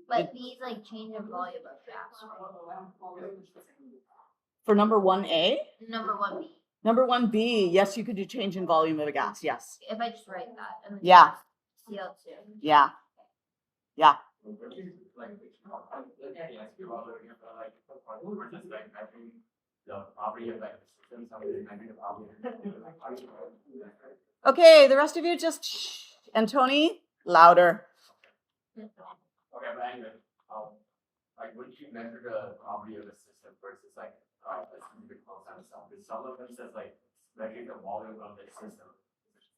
But B is like change in volume of gas. For number 1A? Number 1B. Number 1B, yes, you could do change in volume of a gas, yes. If I just write that. And then Yeah. CO2. Yeah. Yeah. Okay, the rest of you just shh. And Tony, louder. Okay, but anyway, like wouldn't you measure the property of the system versus like a specific closed itself? Because some of them says like measuring the volume of the system,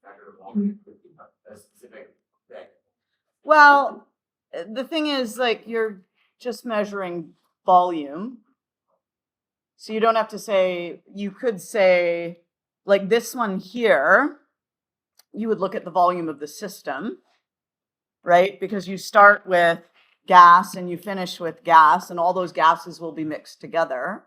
measure the volume of a specific thing. Well, the thing is, like, you're just measuring volume. So you don't have to say, you could say, like this one here, you would look at the volume of the system, right? Because you start with gas and you finish with gas, and all those gases will be mixed together.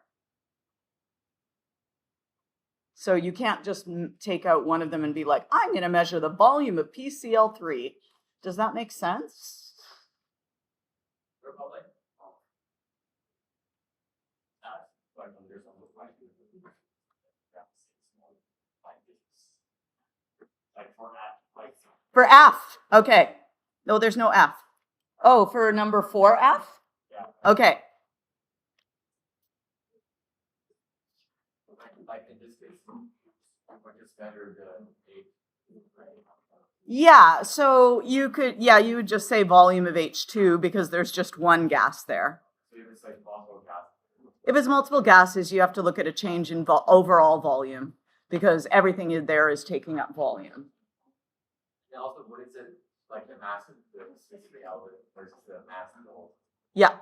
So you can't just take out one of them and be like, I'm going to measure the volume of PCl3. Does that make sense? Republic. For F, okay. No, there's no F. Oh, for number 4F? Yeah. Okay. Like in this case, what is better than Yeah, so you could, you would just say volume of H2 because there's just one gas there. So if it's like multiple gases. If it's multiple gases, you have to look at a change in overall volume because everything in there is taking up volume. And also, what is it like the mass of the specific element versus the mass of the whole? Yeah.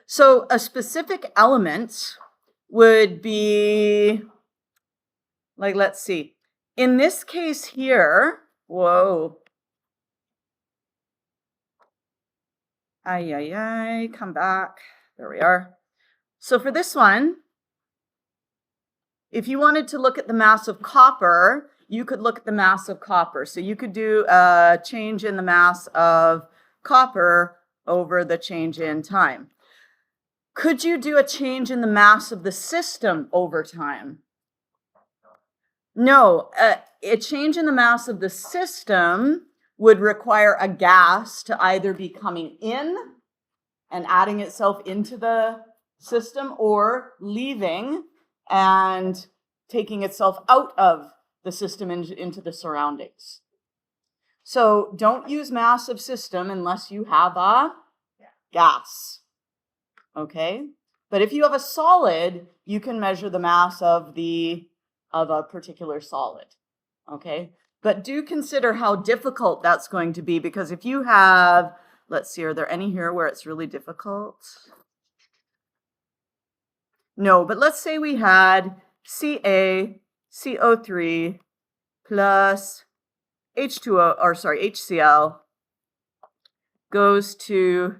So a specific element would be, like, let's see. In this case here, whoa. Come back. There we are. So for this one, if you wanted to look at the mass of copper, you could look at the mass of copper. So you could do a change in the mass of copper over the change in time. Could you do a change in the mass of the system over time? No, a change in the mass of the system would require a gas to either be coming in and adding itself into the system or leaving and taking itself out of the system into the surroundings. So don't use mass of system unless you have a gas. Okay? But if you have a solid, you can measure the mass of a particular solid. Okay? But do consider how difficult that's going to be, because if you have, let's see, are there any here where it's really difficult? No, but let's say we had CaCO3 plus HCl goes to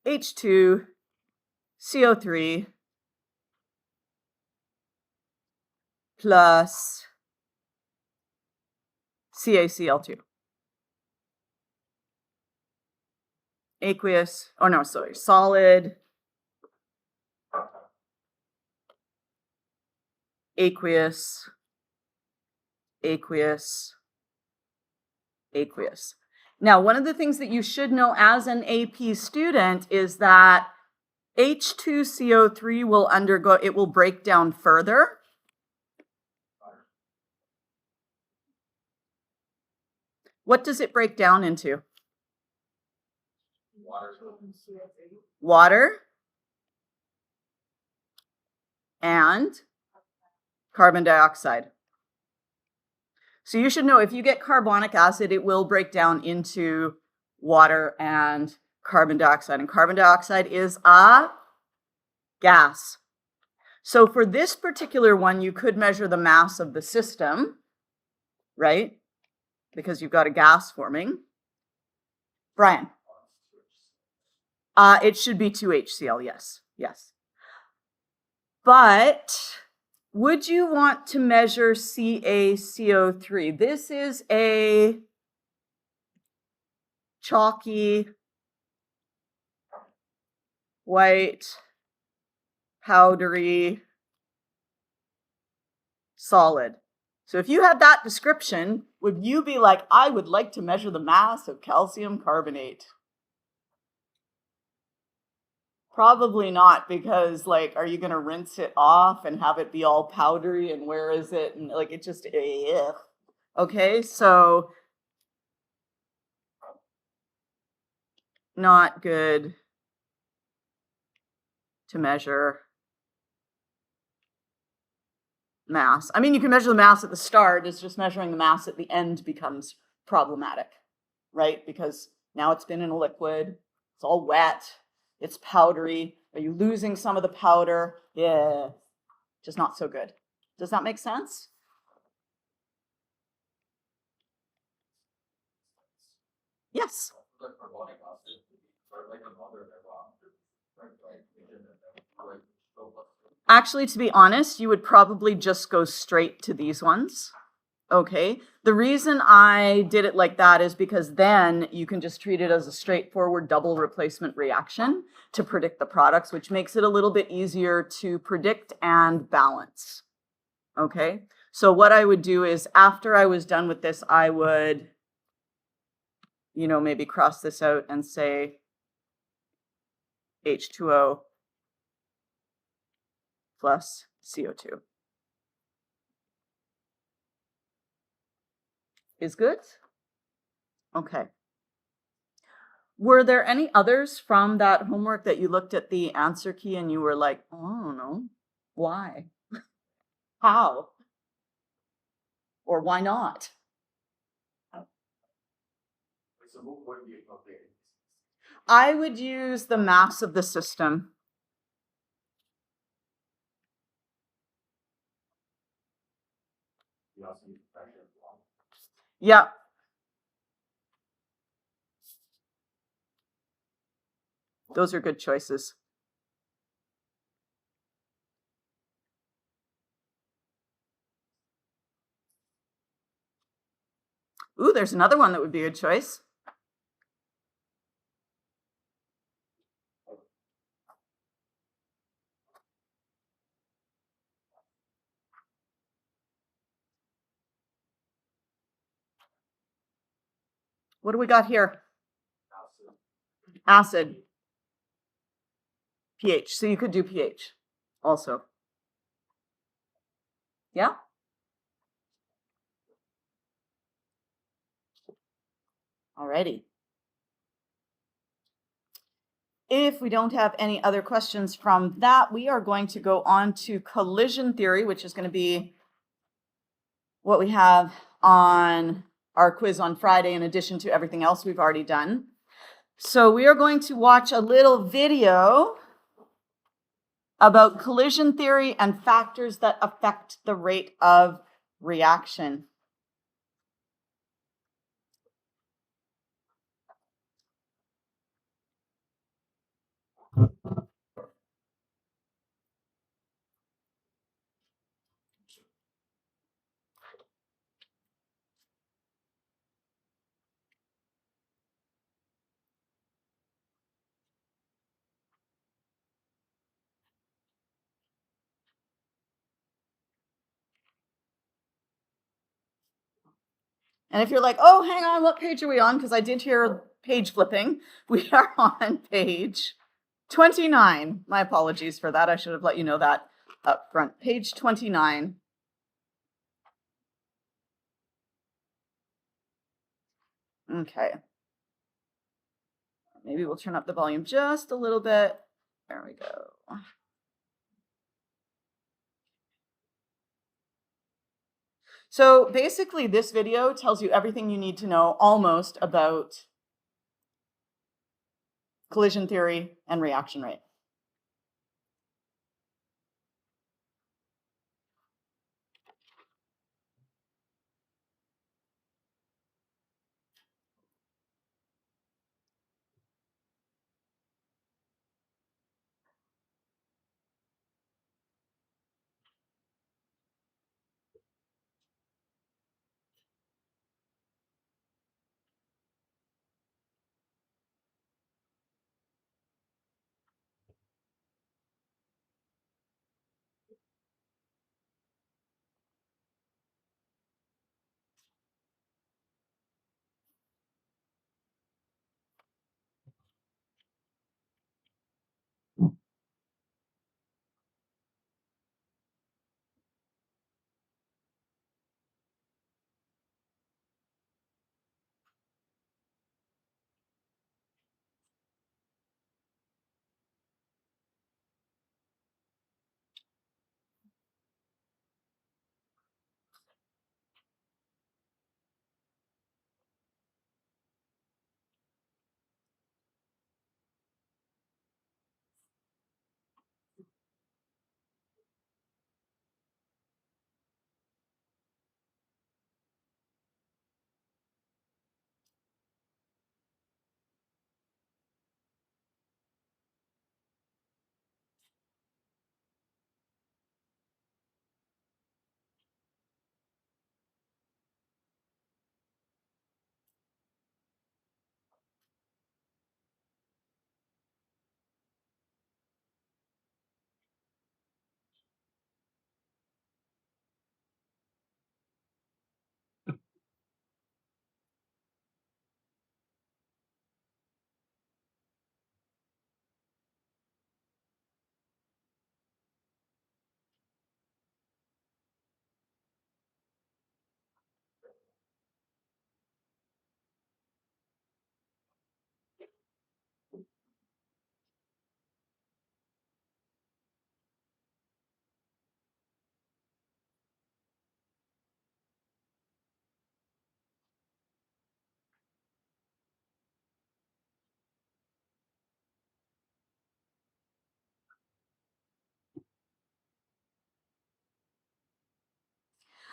H2CO3 plus CaCl2. Solid, aqueous, aqueous. Now, one of the things that you should know as an AP student is that H2CO3 will break down further. What does it break down into? Water and carbon dioxide. So you should know if you get carbonic acid, it will break down into water and carbon dioxide. And carbon dioxide is a gas. So for this particular one, you could measure the mass of the system, right? Because you've got a gas forming. Brian? It should be 2HCl, yes. But would you want to measure CaCO3? This is a chalky white, powdery, solid. So if you had that description, would you be like, I would like to measure the mass of calcium carbonate? Probably not, because like, are you going to rinse it off and have it be all powdery, and where is it? And like, it just, ugh. Okay, so not good to measure mass. I mean, you can measure the mass at the start, it's just measuring the mass at the end becomes problematic, right? Because now it's been in a liquid, it's all wet, it's powdery. Are you losing some of the powder? Yeah, just not so good. Does that make sense? Yes. Like carbonic acid, or like another Actually, to be honest, you would probably just go straight to these ones. Okay. The reason I did it like that is because then you can just treat it as a straightforward double replacement reaction to predict the products, which makes it a little bit easier to predict and balance. Okay. So what I would do is after I was done with this, I would, maybe cross this out and say H2O plus CO2. Is good? Okay. Were there any others from that homework that you looked at the answer key and you were like, oh, I don't know, why? How? Or why not? So what would be appropriate? I would use the mass of the system. You also use pressure as well. Yeah. Those are good choices. Ooh, there's another one that would be a good choice. What do we got here? Acid. pH. So you could do pH also. Yeah? Alrighty. If we don't have any other questions from that, we are going to go on to collision theory, which is going to be what we have on our quiz on Friday, in addition to everything else we've already done. So we are going to watch a little video about collision theory and factors that affect the rate of reaction. And if you're like, oh, hang on, what page are we on? Because I did hear page flipping. We are on page 29. My apologies for that. I should have let you know that up front. Page 29. Okay. Maybe we'll turn up the volume just a little bit. There we go. So basically, this video tells you everything you need to know almost about collision theory and reaction rate.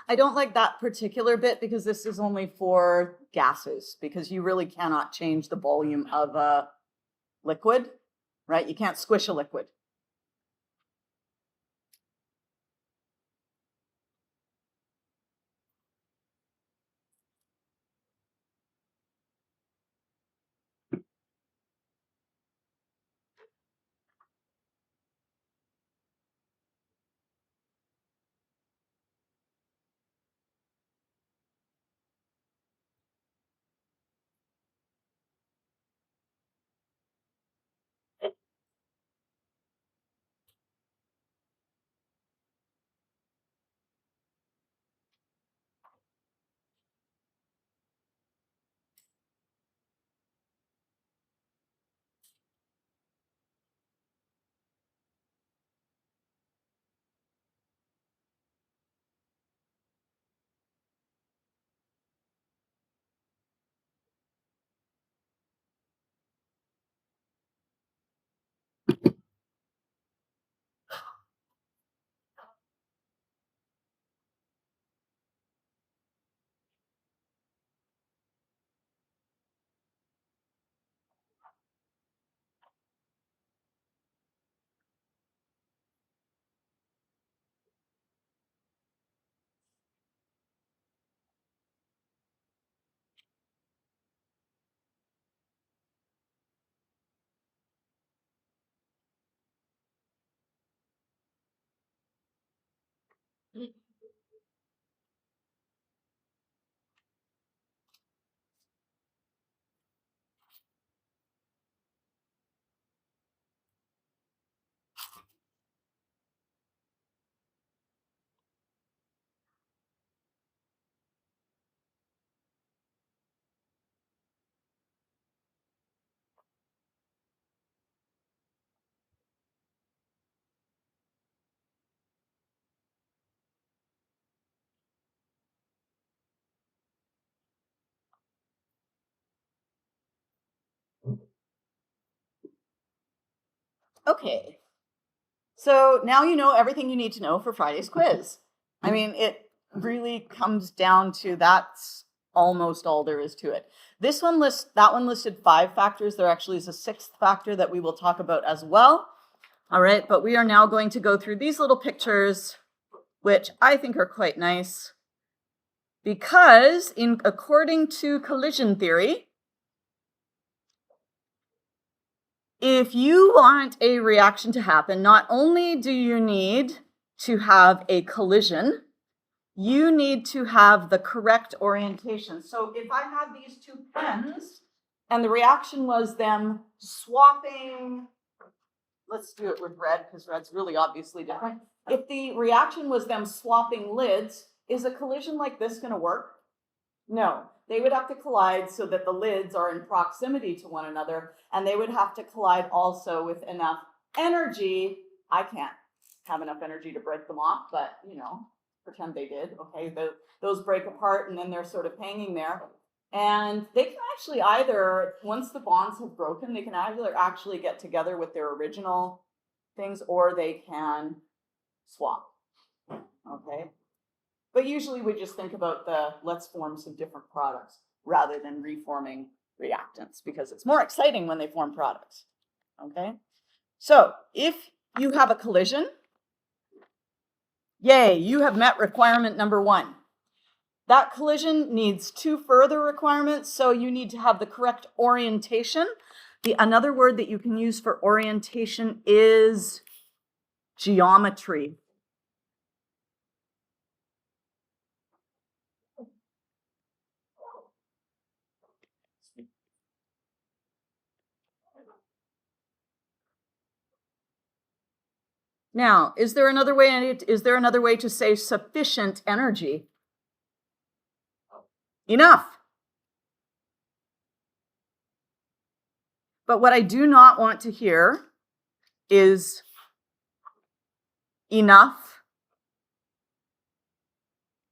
I don't like that particular bit because this is only for gases, because you really cannot change the volume of a liquid, right? You can't squish a liquid. Okay. So now you know everything you need to know for Friday's quiz. I mean, it really comes down to that's almost all there is to it. That one listed 5 factors. There actually is a 6th factor that we will talk about as well. All right, but we are now going to go through these little pictures, which I think are quite nice, because according to collision theory, if you want a reaction to happen, not only do you need to have a collision, you need to have the correct orientation. So if I had these 2 pens and the reaction was them swapping, let's do it with red because red's really obviously different. If the reaction was them swapping lids, is a collision like this going to work? No, they would have to collide so that the lids are in proximity to one another, and they would have to collide also with enough energy. I can't have enough energy to break them off, but pretend they did. Okay, those break apart and then they're sort of hanging there. And they can actually either, once the bonds have broken, they can either actually get together with their original things, or they can swap. Okay. But usually we just think about let's form some different products rather than reforming reactants, because it's more exciting when they form products. Okay. So if you have a collision, yay, you have met requirement number 1. That collision needs 2 further requirements. So you need to have the correct orientation. Another word that you can use for orientation is geometry. Now, is there another way to say sufficient energy? Enough. But what I do not want to hear is enough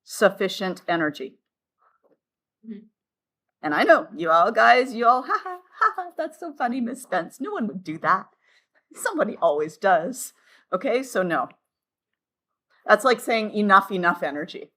sufficient energy. And I know you all, ha ha, that's so funny, Miss Spence. No one would do that. Somebody always does. Okay, so no. That's like saying enough energy.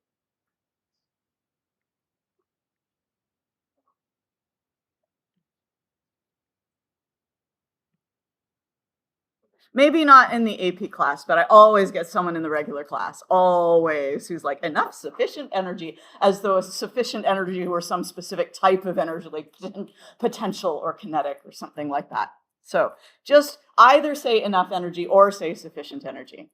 Maybe not in the AP class, but I always get someone in the regular class, always, who's like, enough sufficient energy, as though sufficient energy were some specific type of energy, like potential or kinetic or something like that. So just either say enough energy or say sufficient energy.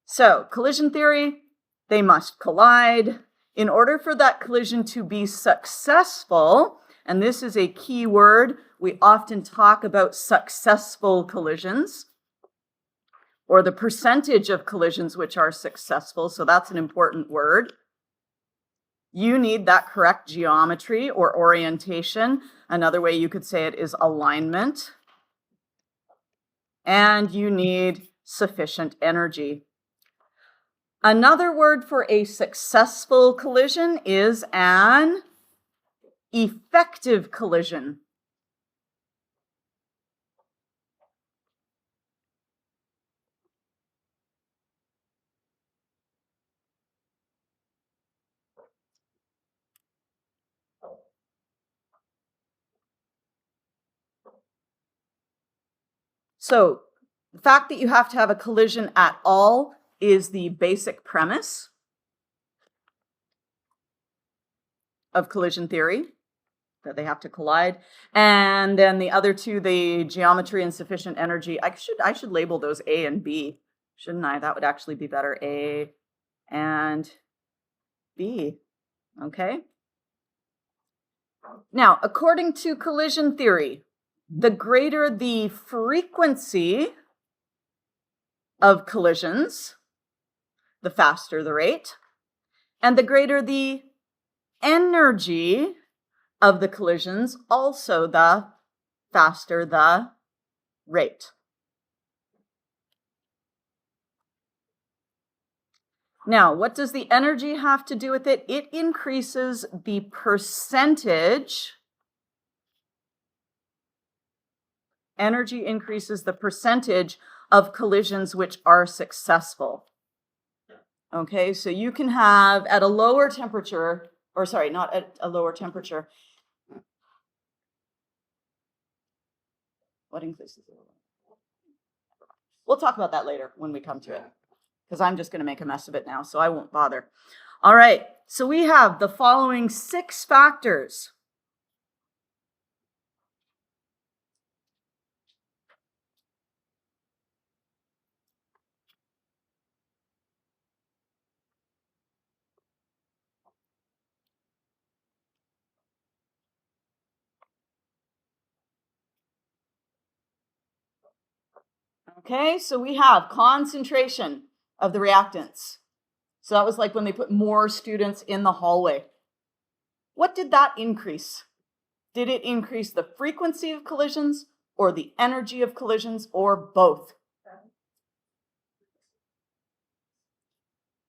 So collision theory, they must collide. In order for that collision to be successful, and this is a key word, we often talk about successful collisions, or the percentage of collisions which are successful, so that's an important word. You need that correct geometry or orientation. Another way you could say it is alignment. And you need sufficient energy. Another word for a successful collision is an effective collision. So the fact that you have to have a collision at all is the basic premise of collision theory, that they have to collide. And then the other two, the geometry and sufficient energy, I should label those A and B, shouldn't I? That would actually be better, A and B, okay? Now, according to collision theory, the greater the frequency of collisions, the faster the rate, and the greater the energy of the collisions, also the faster the rate. Now, what does the energy have to do with it? It increases the percentage. Energy increases the percentage of collisions which are successful. Okay, so you can have at a lower temperature, or sorry, not at a lower temperature. What increases it? We'll talk about that later when we come to it, because I'm just going to make a mess of it now, so I won't bother. All right, so we have the following 6 factors. Okay, so we have concentration of the reactants. So that was like when they put more students in the hallway. What did that increase? Did it increase the frequency of collisions or the energy of collisions or both?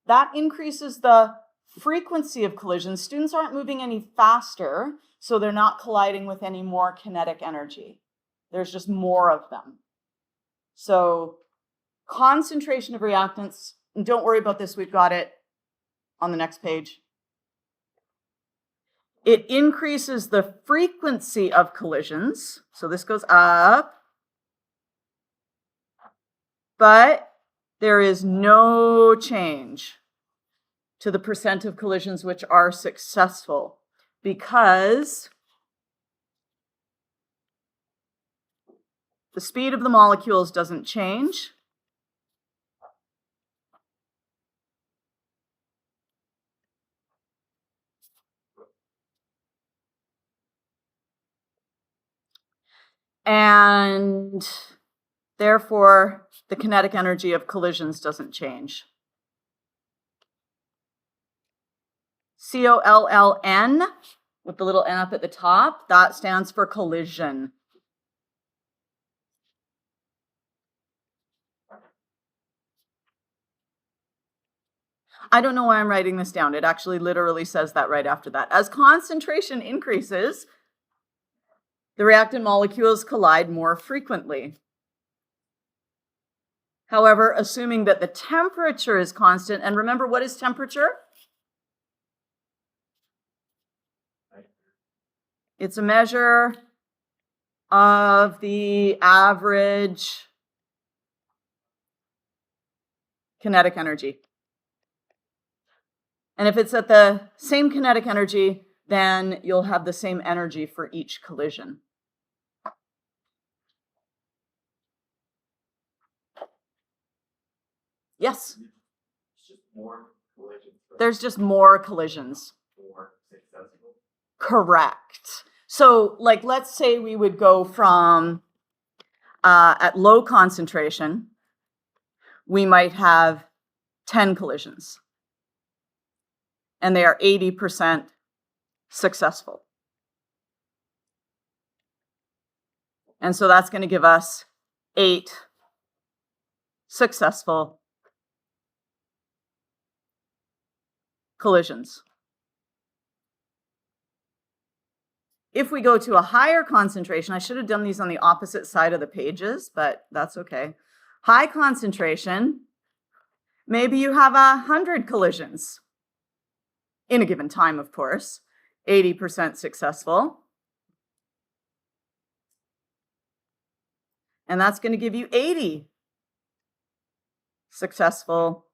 That increases the frequency of collisions. Students aren't moving any faster, so they're not colliding with any more kinetic energy. There's just more of them. So concentration of reactants, and don't worry about this, we've got it on the next page. It increases the frequency of collisions. So this goes up, but there is no change to the percent of collisions which are successful, because the speed of the molecules doesn't change. And therefore, the kinetic energy of collisions doesn't change. COLLN, with the little n up at the top, that stands for collision. I don't know why I'm writing this down. It actually literally says that right after that. As concentration increases, the reactant molecules collide more frequently. However, assuming that the temperature is constant, and remember, what is temperature? It's a measure of the average kinetic energy. And if it's at the same kinetic energy, then you'll have the same energy for each collision. Yes? It's just more collisions. but There's just more collisions. more successful. Correct. So, like, let's say we would go from, at low concentration, we might have 10 collisions. And they are 80% successful. And so that's going to give us 8 successful collisions. If we go to a higher concentration, I should have done these on the opposite side of the pages, but that's okay. High concentration, maybe you have 100 collisions in a given time, of course, 80% successful. And that's going to give you 80 successful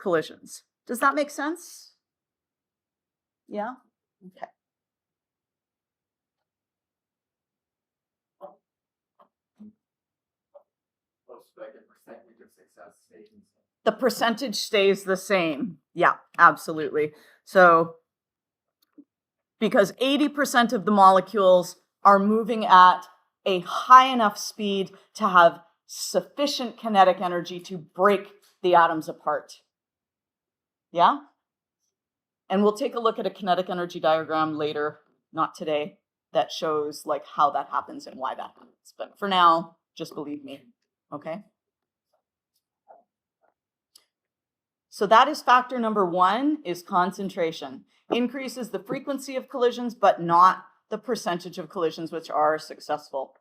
collisions. Does that make sense? Yeah? Okay. Most like the percentage of success stays the same. The percentage stays the same. Yeah, absolutely. So, because 80% of the molecules are moving at a high enough speed to have sufficient kinetic energy to break the atoms apart. Yeah? And we'll take a look at a kinetic energy diagram later, not today, that shows like how that happens and why that happens. But for now, just believe me, okay? So that is factor number 1, is concentration. Increases the frequency of collisions, but not the percentage of collisions which are successful.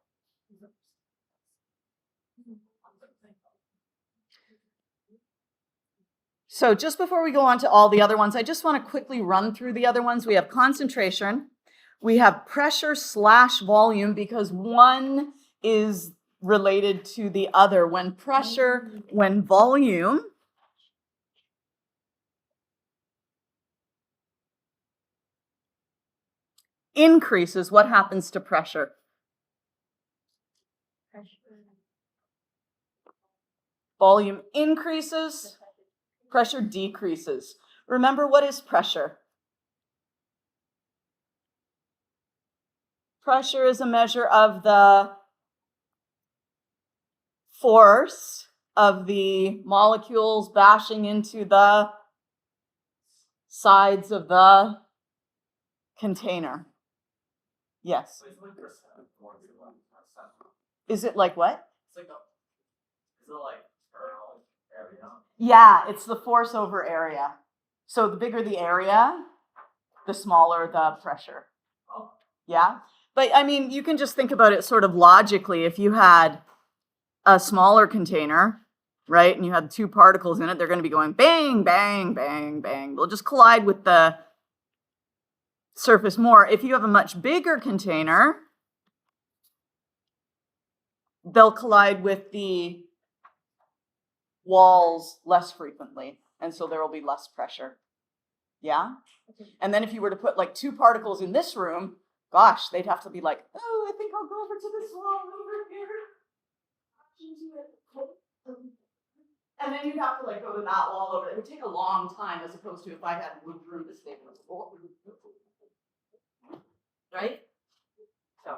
So just before we go on to all the other ones, I just want to quickly run through the other ones. We have concentration. We have pressure/volume, because one is related to the other. When volume increases, what happens to pressure? Volume increases, pressure decreases. Remember, what is pressure? Pressure is a measure of the force of the molecules bashing into the sides of the container. Yes. So it's like percent more than 1%. Is it like what? It's like is it like internal area? Yeah, it's the force over area. So the bigger the area, the smaller the pressure. Oh. Yeah? But I mean, you can just think about it sort of logically. If you had a smaller container, right, and you had 2 particles in it, they're going to be going bang, bang, bang, bang. They'll just collide with the surface more. If you have a much bigger container, they'll collide with the walls less frequently, and so there will be less pressure. Yeah? And then if you were to put like 2 particles in this room, gosh, they'd have to be like, oh, I think I'll go over to this wall over here. And then you'd have to like go to that wall over there. It would take a long time, as opposed to if I had moved room to stay with the wall. Right? So.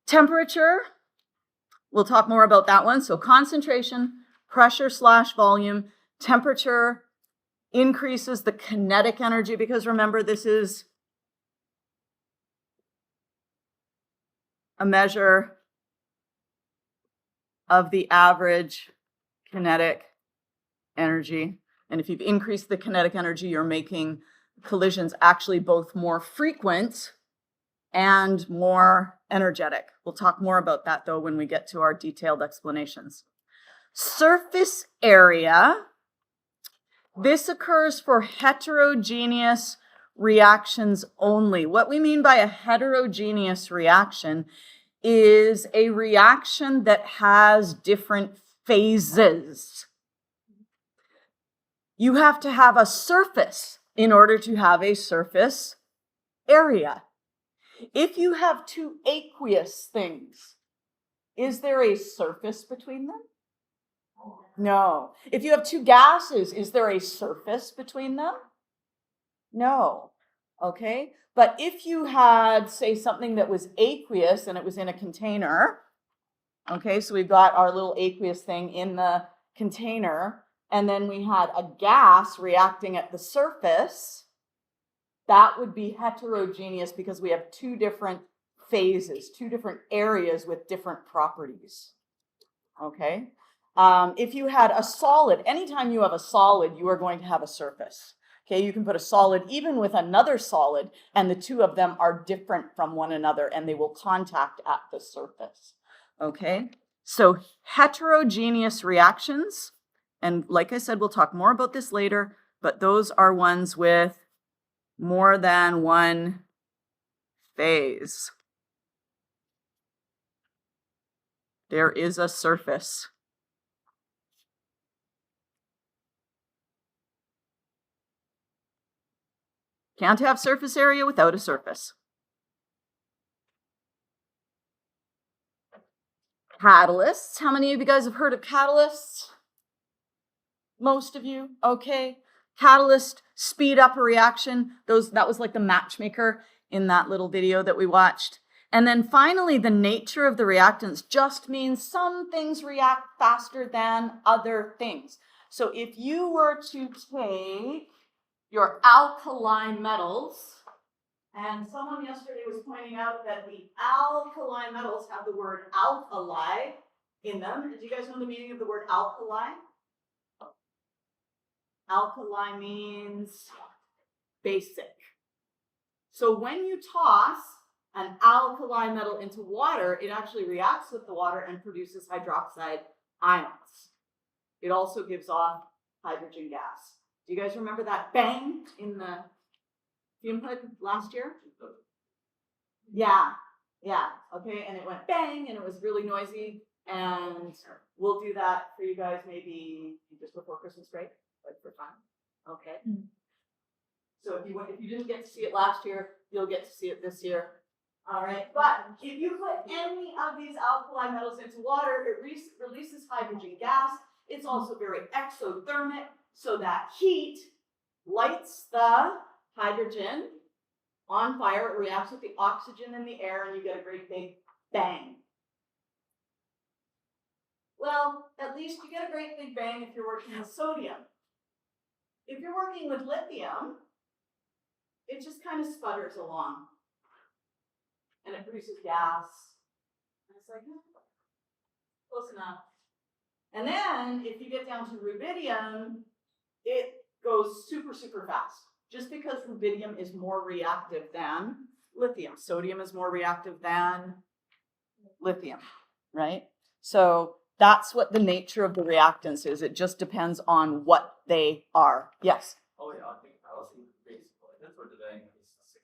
Temperature, we'll talk more about that one. So concentration, pressure/volume, temperature increases the kinetic energy, because remember, this is a measure of the average kinetic energy. And if you've increased the kinetic energy, you're making collisions actually both more frequent and more energetic. We'll talk more about that, though, when we get to our detailed explanations. Surface area. This occurs for heterogeneous reactions only. What we mean by a heterogeneous reaction is a reaction that has different phases. You have to have a surface in order to have a surface area. If you have two aqueous things, is there a surface between them? No. If you have two gases, is there a surface between them? No. Okay? But if you had, say, something that was aqueous and it was in a container, okay, so we've got our little aqueous thing in the container, and then we had a gas reacting at the surface, that would be heterogeneous because we have two different phases, two different areas with different properties. Okay? If you had a solid, anytime you have a solid, you are going to have a surface. Okay, you can put a solid even with another solid, and the two of them are different from one another, and they will contact at the surface. Okay, so heterogeneous reactions, and like I said, we'll talk more about this later, but those are ones with more than one phase. There is a surface. Can't have surface area without a surface. Catalysts. How many of you guys have heard of catalysts? Most of you? Okay. Catalyst speed up a reaction. That was like the matchmaker in that little video that we watched. And then finally, the nature of the reactants just means some things react faster than other things. So if you were to take your alkaline metals, and someone yesterday was pointing out that the alkaline metals have the word alkali in them. Did you guys know the meaning of the word alkali? Alkali means basic. So when you toss an alkali metal into water, it actually reacts with the water and produces hydroxide ions. It also gives off hydrogen gas. Do you guys remember that bang in the fume hood last year? Yeah, okay, and it went bang and it was really noisy, and we'll do that for you guys maybe just before Christmas break, like for fun, okay? So if you didn't get to see it last year, you'll get to see it this year. All right, but if you put any of these alkali metals into water, it releases hydrogen gas. It's also very exothermic, so that heat lights the hydrogen on fire. It reacts with the oxygen in the air, and you get a great big bang. Well, at least you get a great big bang if you're working with sodium. If you're working with lithium, it just kind of sputters along. And it produces gas. And it's like, close enough. And then, if you get down to rubidium, it goes super, super fast. Just because rubidium is more reactive than lithium. Sodium is more reactive than lithium, right? So that's what the nature of the reactants is. It just depends on what they are. Yes? Oh yeah, I think basically that's what the thing is.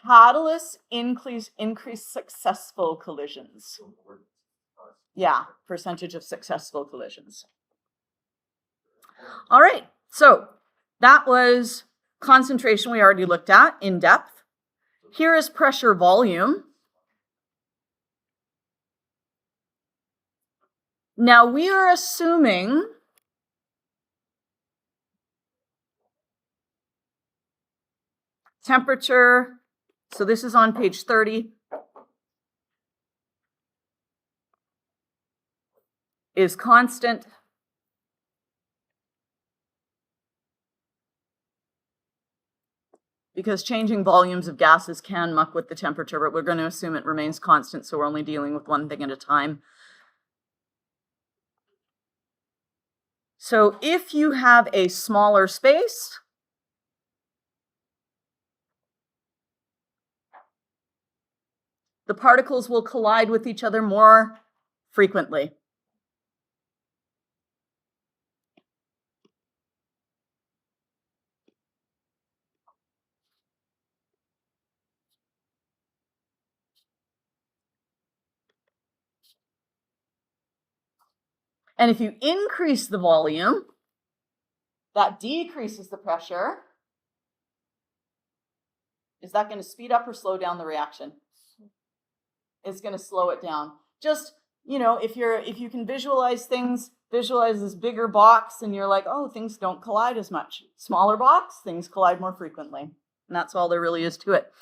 Catalysts increase successful collisions. Yeah, percentage of successful collisions. All right, so that was concentration we already looked at in depth. Here is pressure volume. Now we are assuming temperature, so this is on page 30, is constant. Because changing volumes of gases can muck with the temperature, but we're going to assume it remains constant, so we're only dealing with one thing at a time. So if you have a smaller space, the particles will collide with each other more frequently. And if you increase the volume, that decreases the pressure. Is that going to speed up or slow down the reaction? It's going to slow it down. Just, you know, if you can visualize things, visualize this bigger box and you're like, oh, things don't collide as much. Smaller box, things collide more frequently. And that's all there really is to it.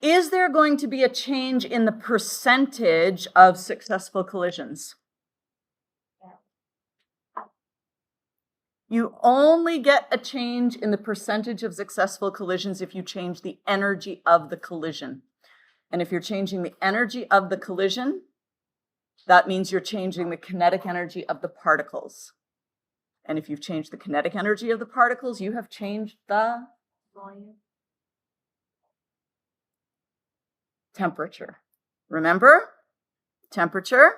Is there going to be a change in the percentage of successful collisions? You only get a change in the percentage of successful collisions if you change the energy of the collision. And if you're changing the energy of the collision, that means you're changing the kinetic energy of the particles. And if you've changed the kinetic energy of the particles, you have changed the Volume. temperature. Remember, temperature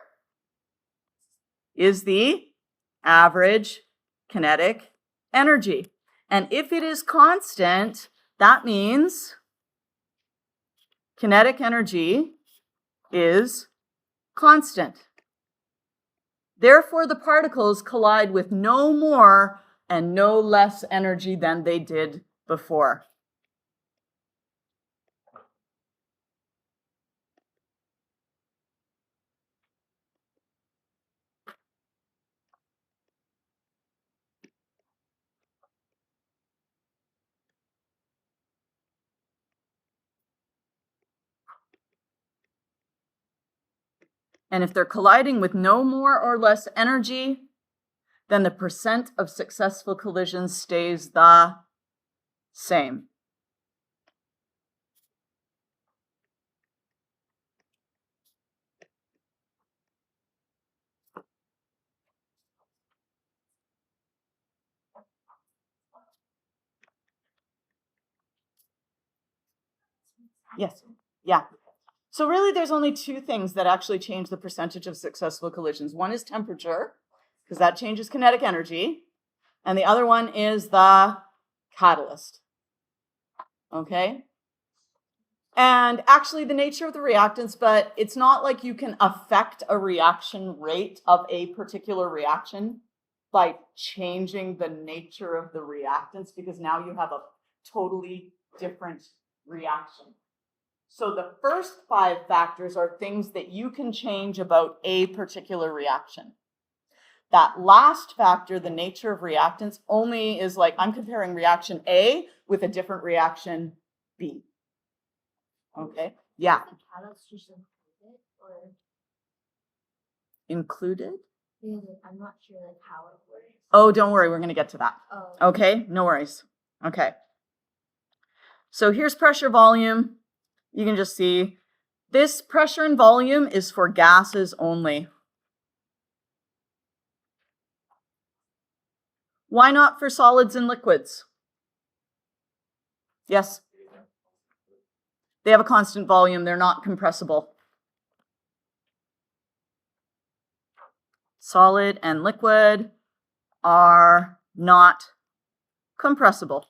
is the average kinetic energy. And if it is constant, that means kinetic energy is constant. Therefore, the particles collide with no more and no less energy than they did before. And if they're colliding with no more or less energy, then the percent of successful collisions stays the same. Yes, yeah. So really there's only two things that actually change the percentage of successful collisions. One is temperature, because that changes kinetic energy. And the other one is the catalyst. Okay? And actually the nature of the reactants, but it's not like you can affect a reaction rate of a particular reaction by changing the nature of the reactants, because now you have a totally different reaction. So the first 5 factors are things that you can change about a particular reaction. That last factor, the nature of reactants, only is like, I'm comparing reaction A with a different reaction B. Okay, yeah. Is the catalyst just included or Included? because I'm not sure like how it works. Oh, don't worry, we're gonna get to that. Oh. Okay, no worries. Okay. So here's pressure volume. You can just see this pressure and volume is for gases only. Why not for solids and liquids? Yes? They have a constant volume. They're not compressible. Solid and liquid are not compressible.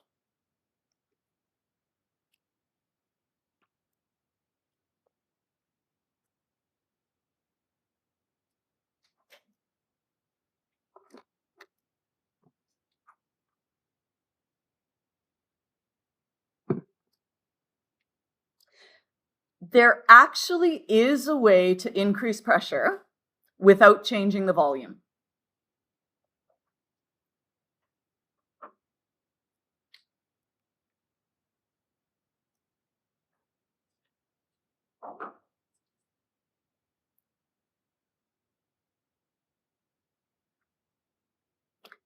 There actually is a way to increase pressure without changing the volume.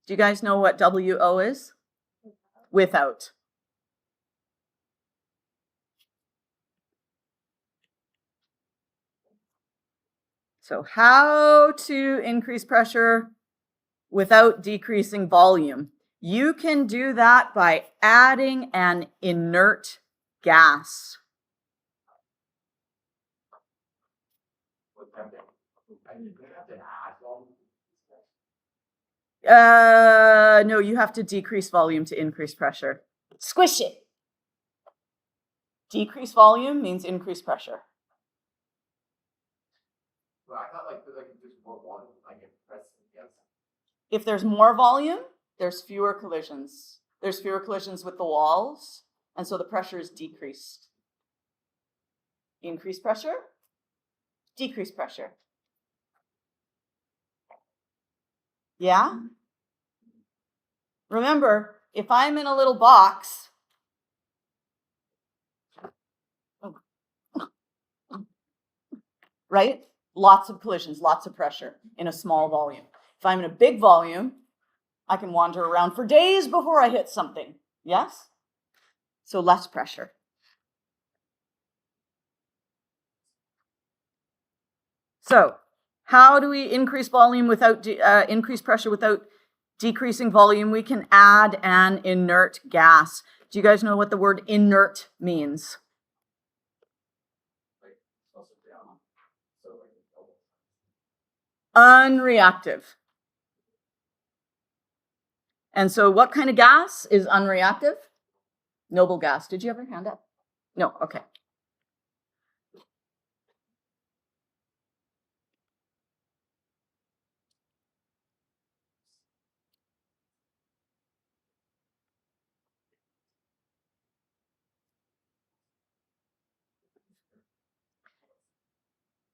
Do you guys know what WO is? Without. So how to increase pressure without decreasing volume? You can do that by adding an inert gas. No, you have to decrease volume to increase pressure. Squish it. Decrease volume means increase pressure. Well, I thought like just more volume, like it press against If there's more volume, there's fewer collisions. There's fewer collisions with the walls, and so the pressure is decreased. Increased pressure, decreased pressure. Yeah? Remember, if I'm in a little box, right? Lots of collisions, lots of pressure in a small volume. If I'm in a big volume, I can wander around for days before I hit something. Yes? So less pressure. So how do we increase volume without increase pressure without decreasing volume? We can add an inert gas. Do you guys know what the word inert means? Unreactive. And so what kind of gas is unreactive? Noble gas. Did you have your hand up? No, okay.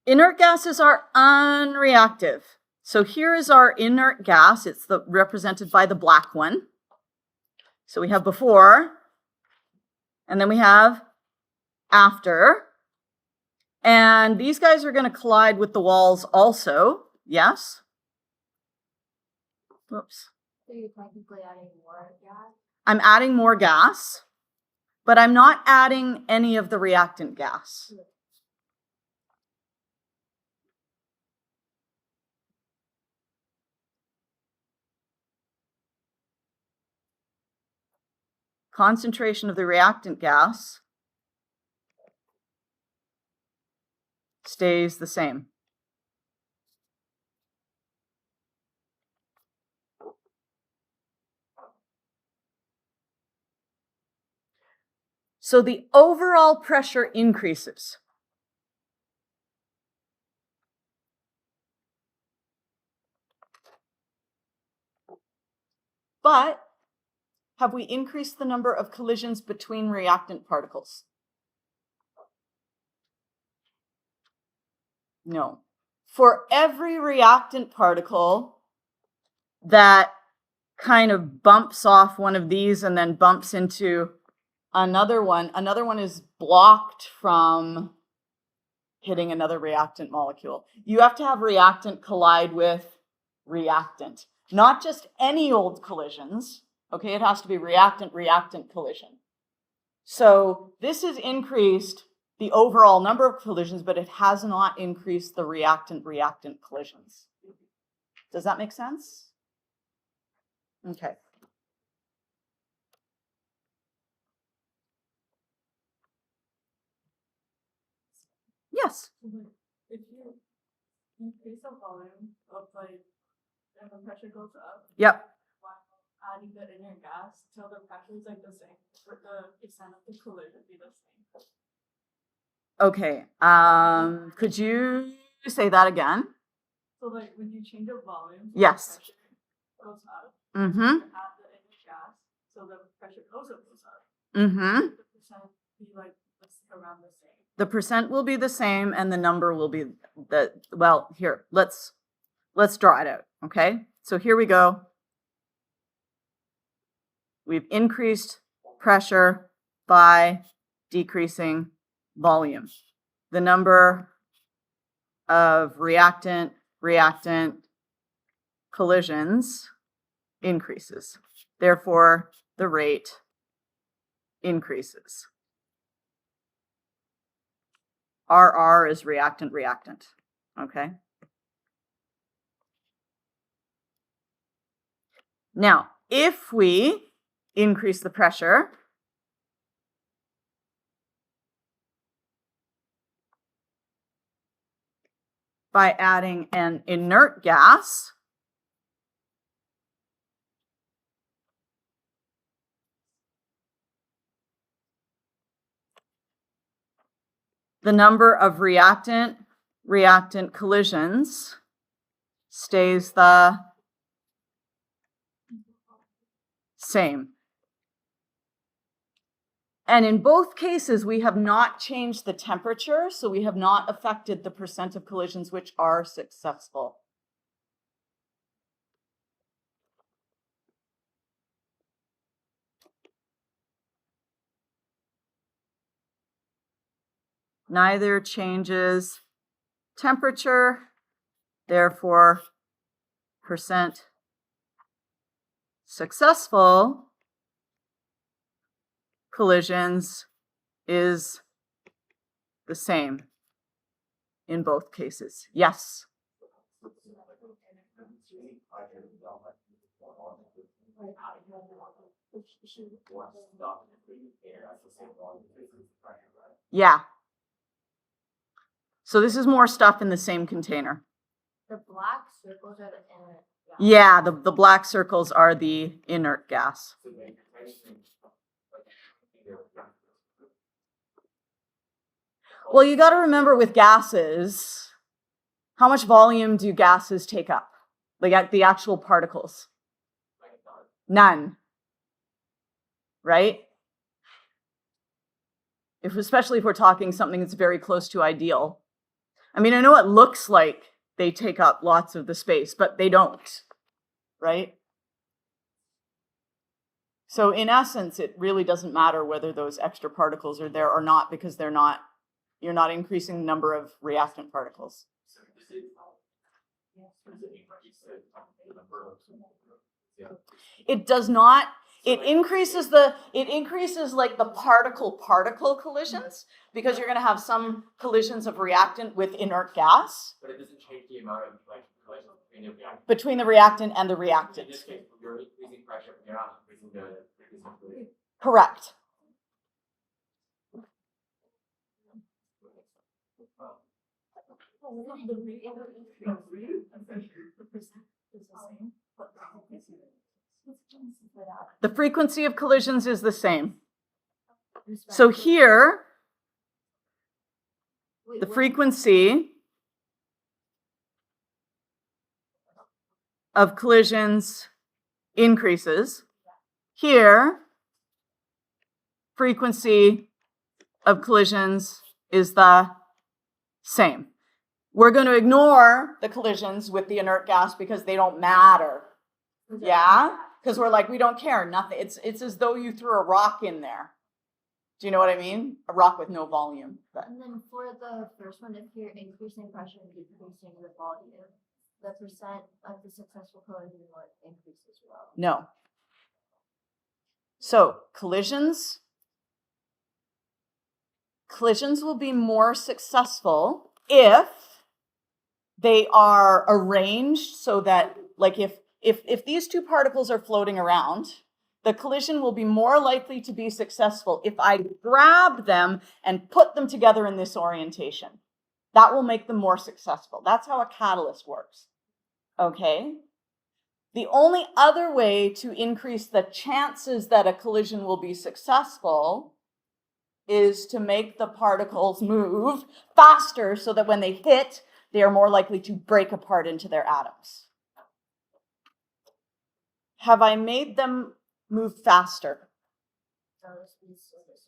Inert gases are unreactive. So here is our inert gas. It's represented by the black one. So we have before, and then we have after. And these guys are going to collide with the walls also. Yes? Whoops. So you're technically adding more gas? I'm adding more gas, but I'm not adding any of the reactant gas. Concentration of the reactant gas stays the same. So the overall pressure increases. But have we increased the number of collisions between reactant particles? No. For every reactant particle that kind of bumps off one of these and then bumps into another one is blocked from hitting another reactant molecule. You have to have reactant collide with reactant, not just any old collisions. Okay, it has to be reactant-reactant collision. So this has increased the overall number of collisions, but it has not increased the reactant-reactant collisions. Does that make sense? Okay. Yes. If you increase the volume of and the pressure goes up. Yep. While adding the inert gas till the pressure is the same, would the percent of the collision be the same? Okay. Could you say that again? So when you change the volume, Yes. the pressure goes up. Mm-hmm. You add the inert gas, so the pressure also goes up. Mm-hmm. The percent be around the same. The percent will be the same and the number will be well, here, let's draw it out, okay? So here we go. We've increased pressure by decreasing volume. The number of reactant collisions increases. Therefore, the rate increases. RR is reactant, okay? Now, if we increase the pressure, by adding an inert gas, the number of reactant collisions stays the Same. And in both cases, we have not changed the temperature, so we have not affected the percent of collisions which are successful. Neither changes temperature, therefore percent successful collisions is the same in both cases. Yes. Yeah. So this is more stuff in the same container. The black circles are the inert gas. Yeah, the black circles are the inert gas. Well, you got to remember with gases, how much volume do gases take up? Like the actual particles? None. Right? Especially if we're talking something that's very close to ideal. I mean, I know it looks like they take up lots of the space, but they don't, right? So in essence, it really doesn't matter whether those extra particles are there or not, because you're not increasing the number of reactant particles. It does not. It increases like the particle collisions, because you're going to have some collisions of reactant with inert gas. But it doesn't change the amount of collisions between the reactant and the reactant. In this case, you're increasing pressure, you're not increasing the frequency. Correct. The frequency of collisions is the same. So here, the frequency of collisions increases. Here, frequency of collisions is the same. We're going to ignore the collisions with the inert gas because they don't matter. Yeah? Because we're like, we don't care, nothing. It's as though you threw a rock in there. Do you know what I mean? A rock with no volume. But. And then for the first one, if you're increasing pressure and decreasing the volume, the percent of the successful collision would increase as well. No. So collisions will be more successful if they are arranged so that, like, if these two particles are floating around, the collision will be more likely to be successful if I grab them and put them together in this orientation. That will make them more successful. That's how a catalyst works. Okay? The only other way to increase the chances that a collision will be successful is to make the particles move faster so that when they hit, they are more likely to break apart into their atoms. Have I made them move faster?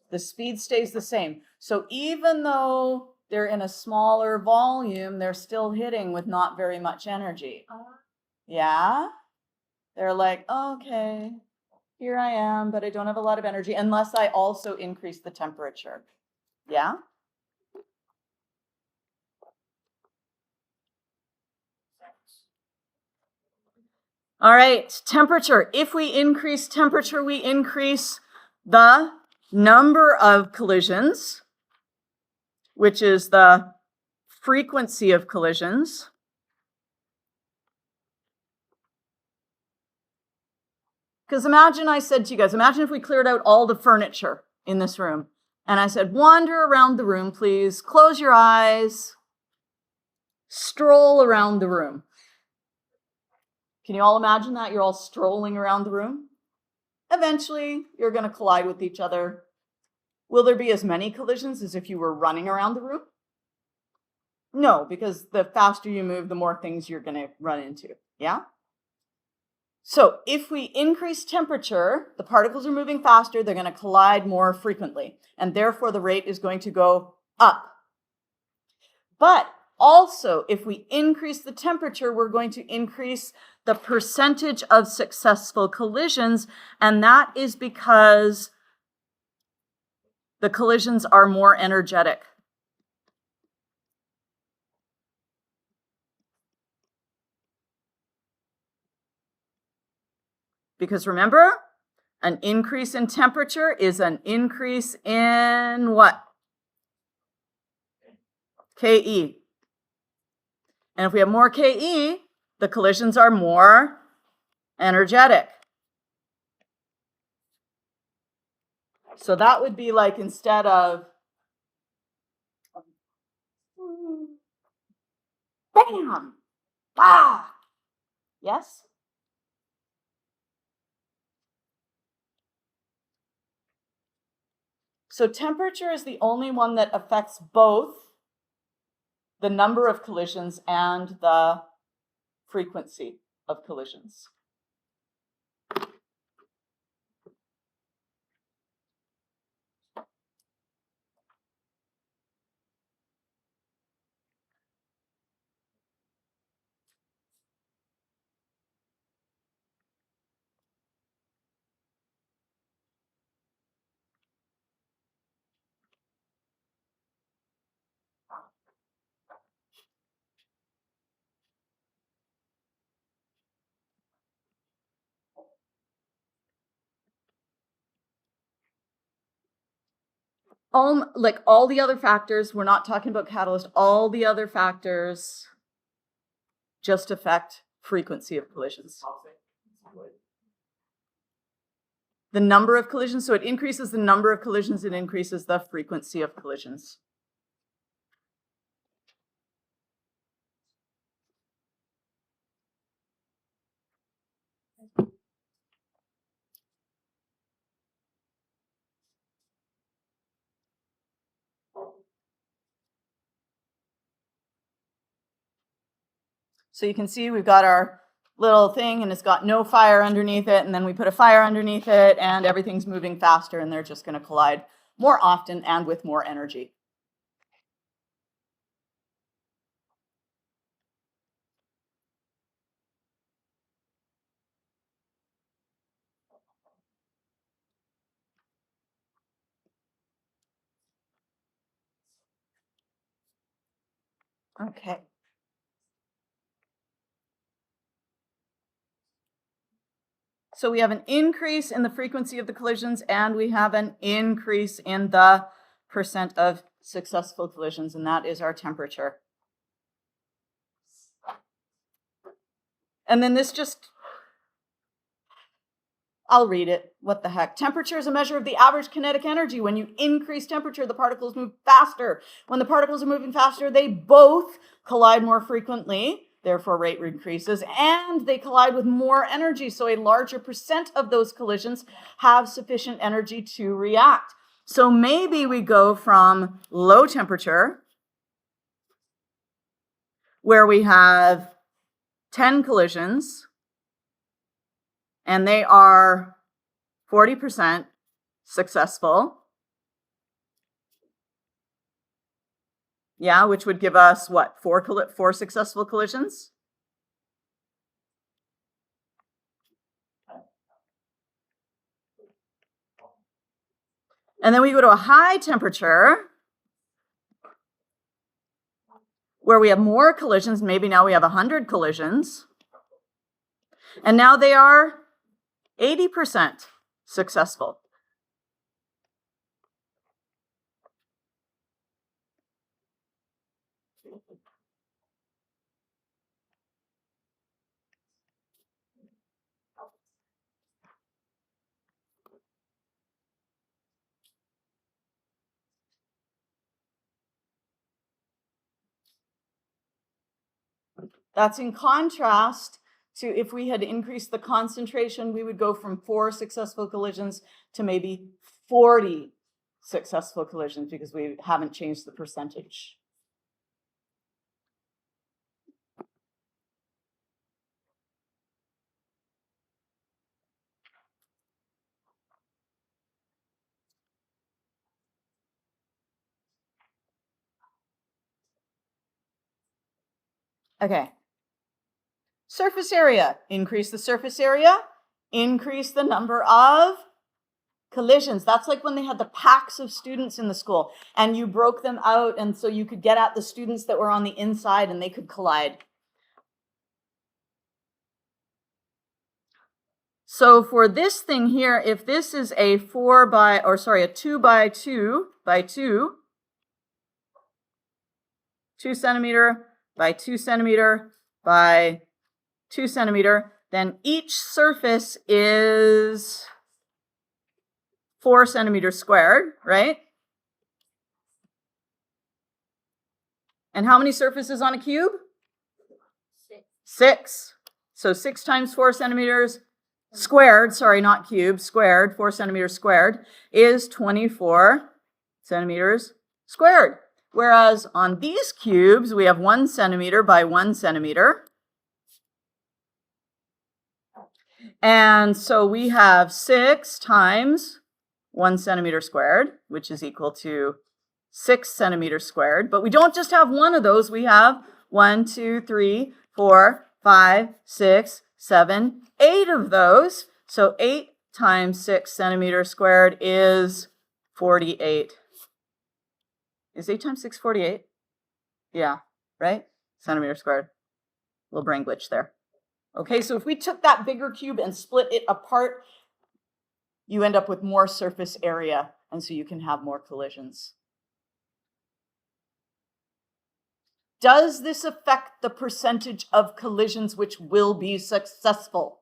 The speed stays the same. So even though they're in a smaller volume, they're still hitting with not very much energy. Yeah? They're like, okay, here I am, but I don't have a lot of energy unless I also increase the temperature. Yeah? All right, temperature. If we increase temperature, we increase the number of collisions, which is the frequency of collisions. Because imagine I said to you guys, imagine if we cleared out all the furniture in this room. And I said, wander around the room, please. Close your eyes. Stroll around the room. Can you all imagine that? You're all strolling around the room. Eventually, you're going to collide with each other. Will there be as many collisions as if you were running around the room? No, because the faster you move, the more things you're going to run into. Yeah? So if we increase temperature, the particles are moving faster, they're going to collide more frequently, and therefore the rate is going to go up. But also, if we increase the temperature, we're going to increase the percentage of successful collisions, and that is because the collisions are more energetic. Because remember, an increase in temperature is an increase in what? KE. And if we have more KE, the collisions are more energetic. So that would be like instead of bam, ah, yes? So temperature is the only one that affects both the number of collisions and the frequency of collisions. Like all the other factors, we're not talking about catalyst, all the other factors just affect frequency of collisions. The number of collisions, so it increases the number of collisions, it increases the frequency of collisions. So you can see we've got our little thing and it's got no fire underneath it, and then we put a fire underneath it and everything's moving faster and they're just going to collide more often and with more energy. Okay. So we have an increase in the frequency of the collisions and we have an increase in the percent of successful collisions, and that is our temperature. And then this just, I'll read it. What the heck? Temperature is a measure of the average kinetic energy. When you increase temperature, the particles move faster. When the particles are moving faster, they both collide more frequently. Therefore, rate increases, and they collide with more energy. So a larger percent of those collisions have sufficient energy to react. So maybe we go from low temperature, where we have 10 collisions, and they are 40% successful. Yeah, which would give us what? Four successful collisions? And then we go to a high temperature where we have more collisions. Maybe now we have 100 collisions. And now they are 80% successful. That's in contrast to if we had increased the concentration, we would go from 4 successful collisions to maybe 40 successful collisions because we haven't changed the percentage. Okay. Surface area. Increase the surface area. Increase the number of collisions. That's like when they had the packs of students in the school and you broke them out and so you could get at the students that were on the inside and they could collide. So for this thing here, if this is a 2 by 2 by 2, 2 centimeter by 2 centimeter by 2 centimeter, then each surface is 4 centimeters squared, right? And how many surfaces on a cube? 6. 6. So 6 times 4 centimeters squared, sorry, not cubed, squared, 4 centimeters squared, is 24 centimeters squared. Whereas on these cubes, we have 1 centimeter by 1 centimeter. And so we have 6 times 1 centimeter squared, which is equal to 6 centimeters squared. But we don't just have one of those. We have 1, 2, 3, 4, 5, 6, 7, 8 of those. So 8 times 6 centimeters squared is 48. Is 8 times 6 48? Yeah, right? Centimeters squared. Little brain glitch there. Okay, so if we took that bigger cube and split it apart, you end up with more surface area, and so you can have more collisions. Does this affect the percentage of collisions which will be successful?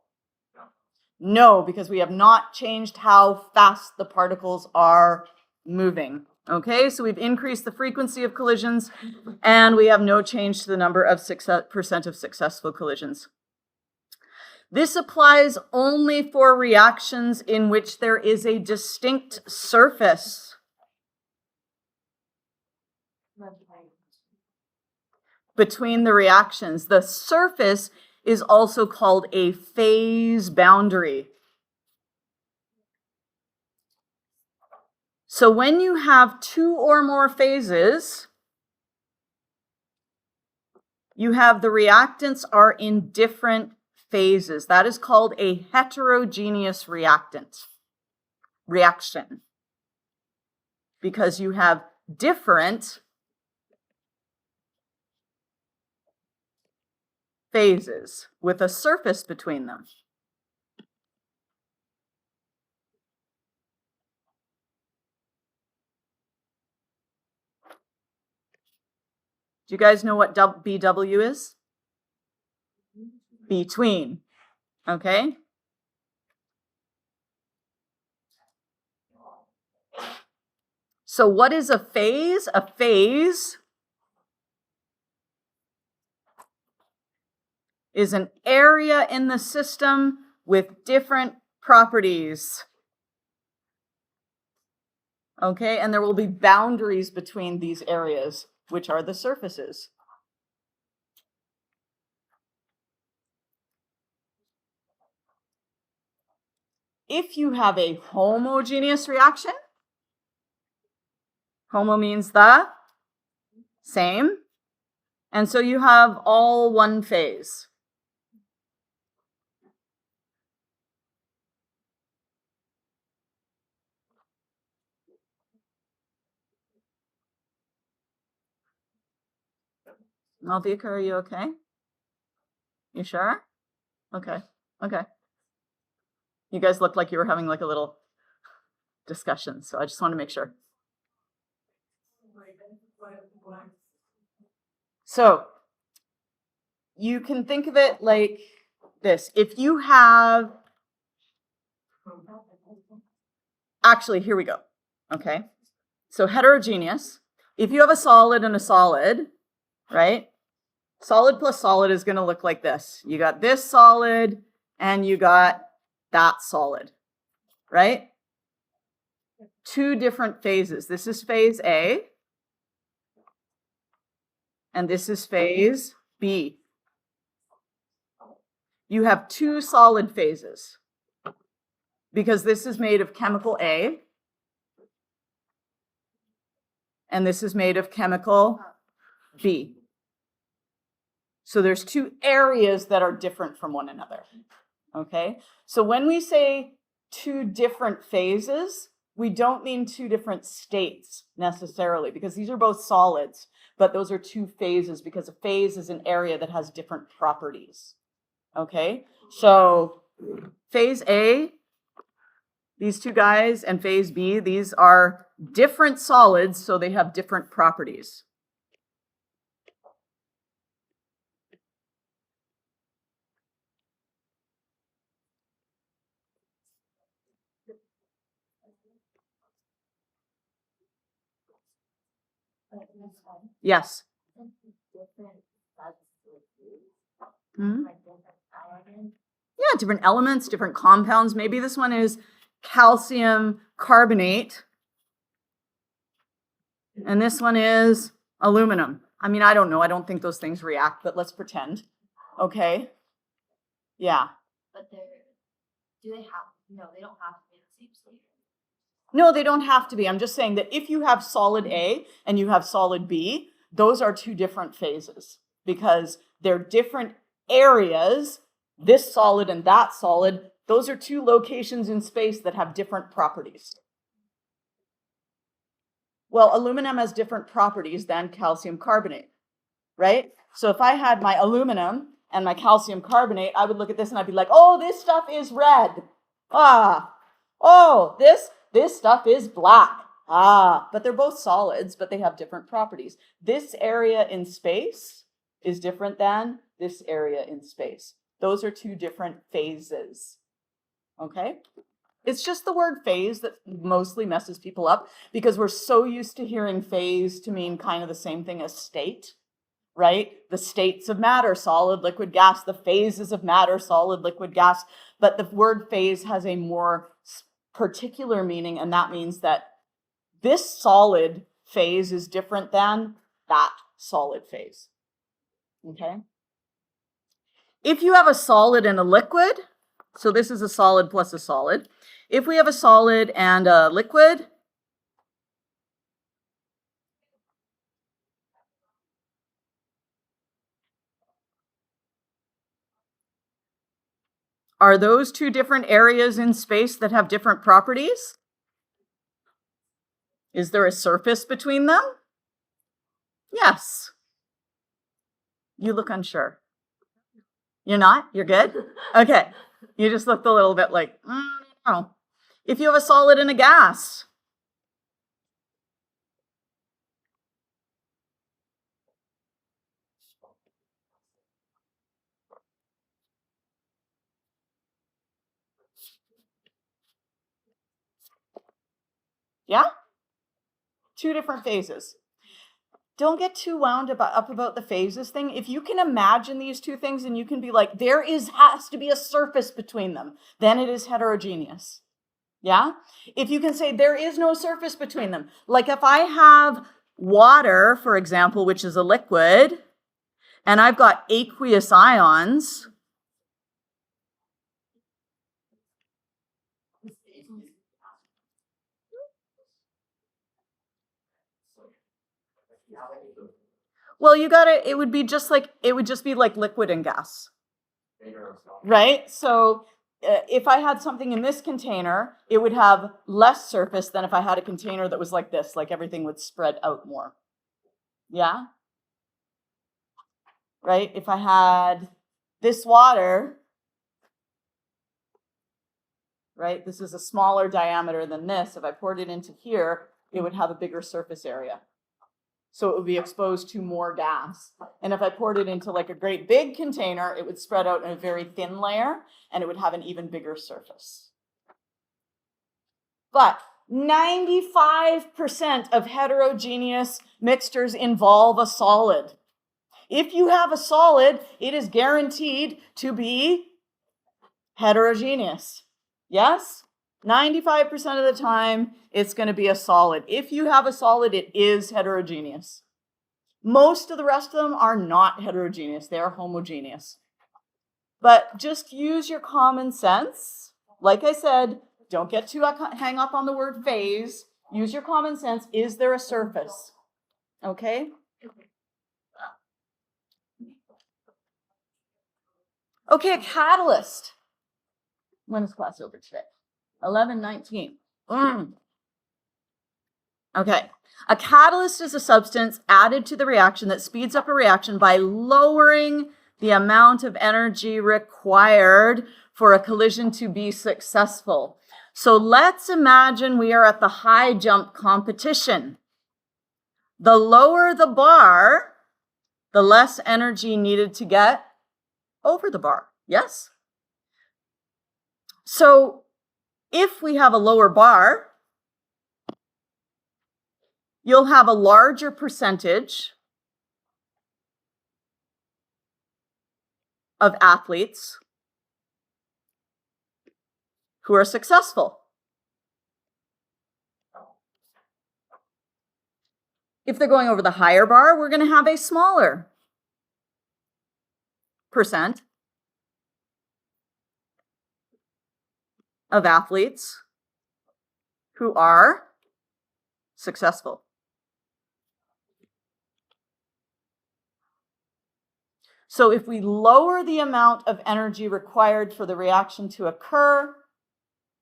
No, because we have not changed how fast the particles are moving. Okay, so we've increased the frequency of collisions, and we have no change to the number of percent of successful collisions. This applies only for reactions in which there is a distinct surface between the reactions. The surface is also called a phase boundary. So when you have 2 or more phases, you have the reactants are in different phases. That is called a heterogeneous reaction, because you have different phases with a surface between them. Do you guys know what BW is? Between. Okay? So what is a phase? A phase is an area in the system with different properties. Okay, and there will be boundaries between these areas, which are the surfaces. If you have a homogeneous reaction, homo means the same, and so you have all one phase. Malvika, are you okay? You sure? Okay, okay. You guys looked like you were having like a little discussion, so I just want to make sure. So you can think of it like this. If you have, actually, here we go. Okay. So heterogeneous. If you have a solid and a solid, right? Solid plus solid is going to look like this. You got this solid and you got that solid, right? 2 different phases. This is phase A, and this is phase B. You have 2 solid phases because this is made of chemical A, and this is made of chemical B. So there's two areas that are different from one another. Okay? So when we say two different phases, we don't mean two different states necessarily, because these are both solids, but those are two phases because a phase is an area that has different properties. Okay? So phase A, these two guys, and phase B, these are different solids, so they have different properties. Yes. Different substances, Hmm? like different elements. Yeah, different elements, different compounds. Maybe this one is calcium carbonate, and this one is aluminum. I mean, I don't know. I don't think those things react, but let's pretend. Okay. Yeah. But do they have, no, they don't have to be the same state. No, they don't have to be. I'm just saying that if you have solid A and you have solid B, those are two different phases because they're different areas. This solid and that solid, those are two locations in space that have different properties. Well, aluminum has different properties than calcium carbonate, right? So if I had my aluminum and my calcium carbonate, I would look at this and I'd be like, oh, this stuff is red. Oh, this stuff is black. But they're both solids, but they have different properties. This area in space is different than this area in space. Those are two different phases, okay? It's just the word phase that mostly messes people up because we're so used to hearing phase to mean kind of the same thing as state, right? The states of matter, solid, liquid, gas, the phases of matter, solid, liquid, gas. But the word phase has a more particular meaning, and that means that this solid phase is different than that solid phase, okay? If you have a solid and a liquid, so this is a solid plus a solid. If we have a solid and a liquid, are those two different areas in space that have different properties? Is there a surface between them? Yes. You look unsure. You're not? You're good? Okay. You just looked a little bit like, I don't know. If you have a solid and a gas, yeah? Two different phases. Don't get too wound up about the phases thing. If you can imagine these two things and you can be like, has to be a surface between them, then it is heterogeneous. Yeah? If you can say there is no surface between them, like if I have water, for example, which is a liquid, and I've got aqueous ions, well, it would just be like liquid and gas, right? So if I had something in this container, it would have less surface than if I had a container that was like this, like everything would spread out more. Yeah? Right? If I had this water, right? This is a smaller diameter than this. If I poured it into here, it would have a bigger surface area. So it would be exposed to more gas. And if I poured it into like a great big container, it would spread out in a very thin layer and it would have an even bigger surface. But 95% of heterogeneous mixtures involve a solid. If you have a solid, it is guaranteed to be heterogeneous. Yes? 95% of the time, it's going to be a solid. If you have a solid, it is heterogeneous. Most of the rest of them are not heterogeneous. They are homogeneous. But just use your common sense. Like I said, don't get too hung up on the word phase. Use your common sense. Is there a surface? Okay? Okay, a catalyst. When is class over today? 11:19. Okay. A catalyst is a substance added to the reaction that speeds up a reaction by lowering the amount of energy required for a collision to be successful. So let's imagine we are at the high jump competition. The lower the bar, the less energy needed to get over the bar. Yes? So if we have a lower bar, you'll have a larger percentage of athletes who are successful. If they're going over the higher bar, we're going to have a smaller percent of athletes who are successful. So if we lower the amount of energy required for the reaction to occur,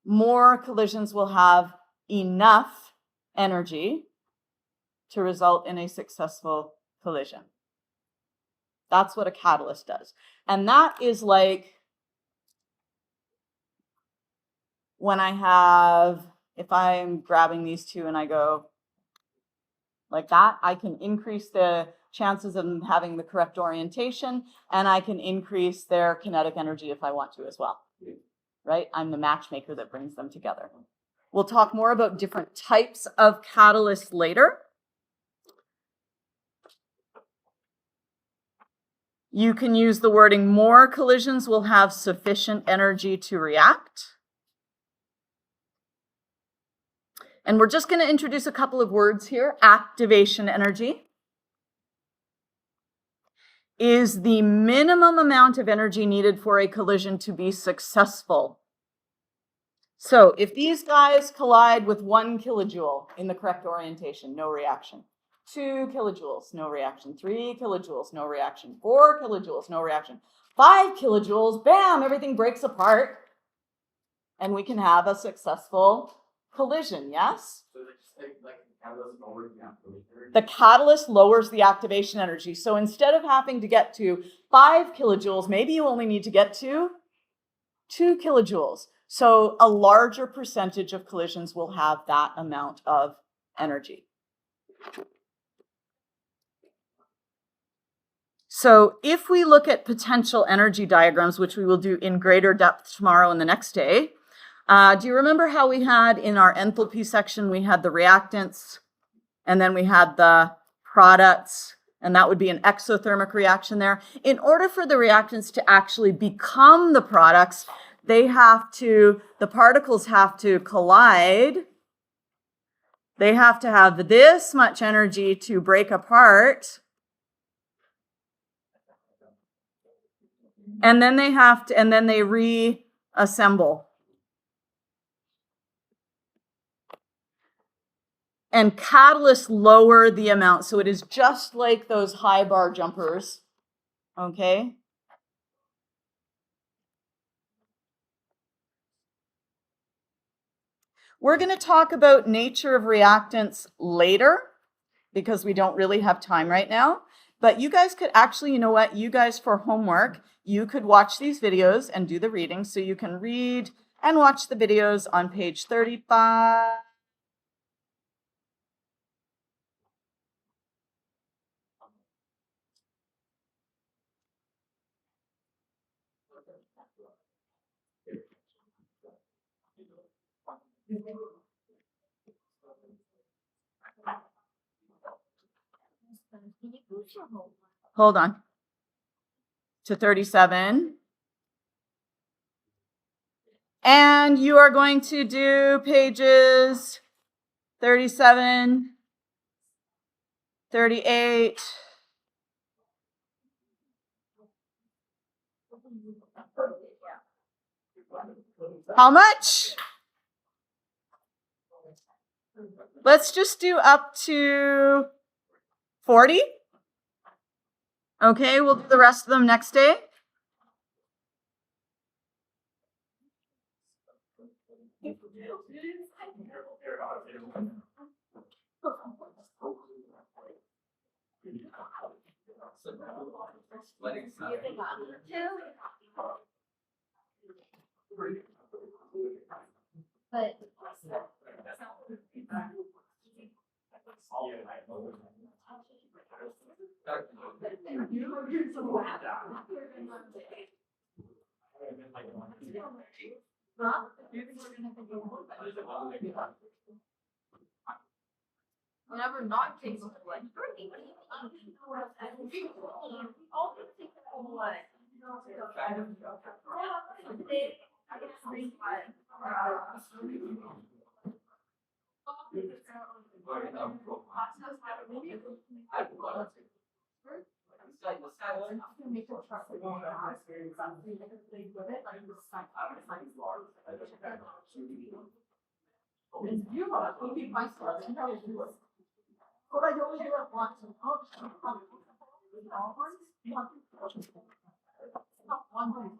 more collisions will have enough energy to result in a successful collision. That's what a catalyst does. And that is like when if I'm grabbing these two and I go like that, I can increase the chances of them having the correct orientation, and I can increase their kinetic energy if I want to as well, right? I'm the matchmaker that brings them together. We'll talk more about different types of catalysts later. You can use the wording, more collisions will have sufficient energy to react. And we're just going to introduce a couple of words here. Activation energy is the minimum amount of energy needed for a collision to be successful. So if these guys collide with 1 kilojoule in the correct orientation, no reaction. 2 kilojoules, no reaction. 3 kilojoules, no reaction. 4 kilojoules, no reaction. 5 kilojoules, bam, everything breaks apart. And we can have a successful collision, yes? So they just like catalyst lowers the activation energy. The catalyst lowers the activation energy. So instead of having to get to 5 kilojoules, maybe you only need to get to 2 kilojoules. So a larger percentage of collisions will have that amount of energy. So if we look at potential energy diagrams, which we will do in greater depth tomorrow and the next day, do you remember how we had in our enthalpy section, we had the reactants, and then we had the products, and that would be an exothermic reaction there. In order for the reactants to actually become the products, the particles have to collide. They have to have this much energy to break apart. And then they reassemble. And catalysts lower the amount. So it is just like those high bar jumpers. Okay? We're going to talk about nature of reactants later because we don't really have time right now. But you guys could actually, you know what? You guys for homework, you could watch these videos and do the reading. So you can read and watch the videos on page 35. Can you boost your homework? Hold on. To 37. And you are going to do pages 37, 38. How much? Let's just do up to 40. Okay, we'll do the rest of them next day. Letting But huh? Whenever not taking what? It's beautiful. You my source. But I only do it once. One.